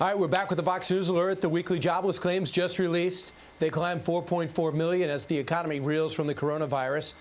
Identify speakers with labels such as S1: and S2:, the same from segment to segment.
S1: All right, we're back with the Fox News Alert. The weekly jobless claims just released. They climbed 4.4 million as the economy reels from the coronavirus,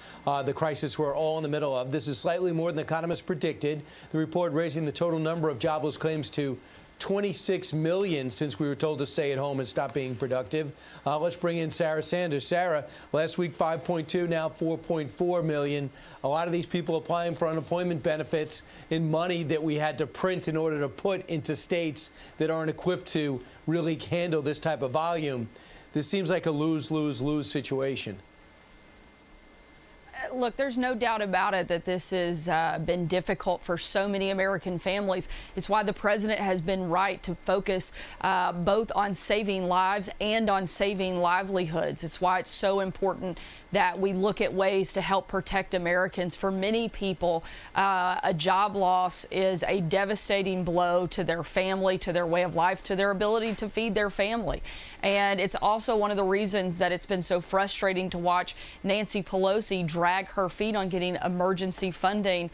S1: the crisis we're all in the middle of. This is slightly more than economists predicted. The report raising the total number of jobless claims to 26 million since we were told to stay at home and stop being productive. Let's bring in Sarah Sanders. Sarah, last week 5.2, now 4.4 million. A lot of these people applying for unemployment benefits in money that we had to print in order to put into states that aren't equipped to really handle this type of volume. This seems like a lose-lose-lose situation.
S2: Look, there's no doubt about it that this has been difficult for so many American families. It's why the president has been right to focus both on saving lives and on saving livelihoods. It's why it's so important that we look at ways to help protect Americans. For many people, a job loss is a devastating blow to their family, to their way of life, to their ability to feed their family. And it's also one of the reasons that it's been so frustrating to watch Nancy Pelosi drag her feet on getting emergency funding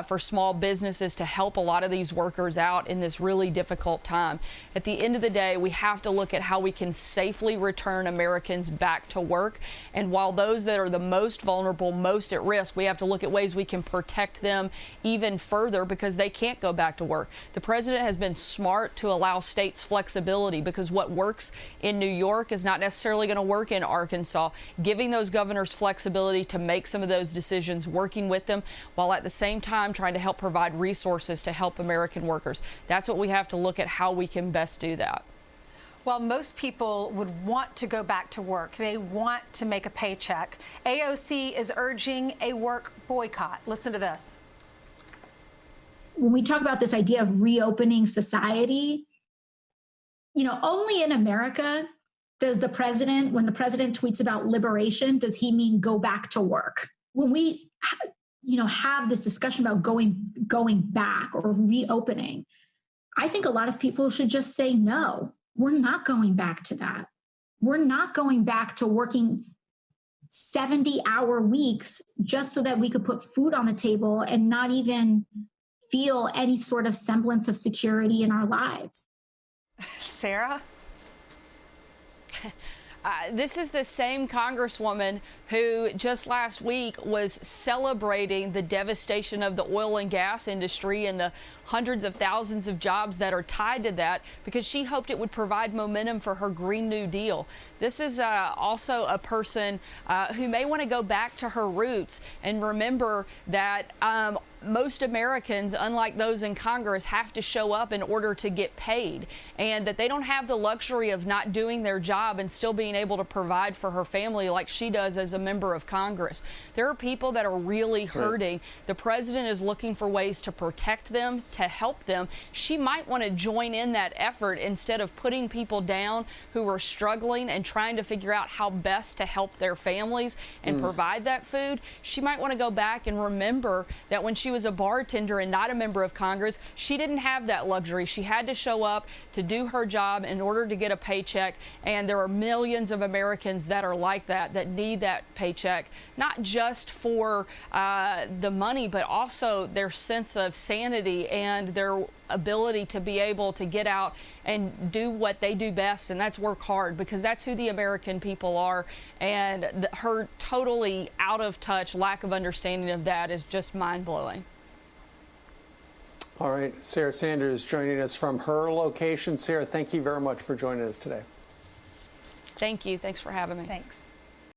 S2: for small businesses to help a lot of these workers out in this really difficult time. At the end of the day, we have to look at how we can safely return Americans back to work. And while those that are the most vulnerable, most at risk, we have to look at ways we can protect them even further because they can't go back to work. The president has been smart to allow states flexibility because what works in New York is not necessarily going to work in Arkansas. Giving those governors flexibility to make some of those decisions, working with them, while at the same time trying to help provide resources to help American workers. That's what we have to look at, how we can best do that.
S3: Well, most people would want to go back to work. They want to make a paycheck. AOC is urging a work boycott. Listen to this.
S4: When we talk about this idea of reopening society, you know, only in America does the president, when the president tweets about liberation, does he mean go back to work? When we, have this discussion about going back or reopening, I think a lot of people should just say, no, we're not going back to that. We're not going back to working 70-hour weeks just so that we could put food on the table and not even feel any sort of semblance of security in our lives.
S3: Sarah?
S2: This is the same Congresswoman who just last week was celebrating the devastation of the oil and gas industry and the hundreds of thousands of jobs that are tied to that because she hoped it would provide momentum for her Green New Deal. This is also a person who may want to go back to her roots and remember that most Americans, unlike those in Congress, have to show up in order to get paid, and that they don't have the luxury of not doing their job and still being able to provide for her family like she does as a member of Congress. There are people that are really hurting. Right. The president is looking for ways to protect them, to help them. She might want to join in that effort instead of putting people down who are struggling and trying to figure out how best to help their families and provide that food. She might want to go back and remember that when she was a bartender and not a member of Congress, she didn't have that luxury. She had to show up to do her job in order to get a paycheck, and there are millions of Americans that are like that, that need that paycheck, not just for the money, but also their sense of sanity and their ability to be able to get out and do what they do best, and that's work hard, because that's who the American people are. And her totally out of touch lack of understanding of that is just mind-blowing.
S5: All right, Sarah Sanders joining us from her location. Sarah, thank you very much for joining us today.
S2: Thank you. Thanks for having me.
S3: Thanks.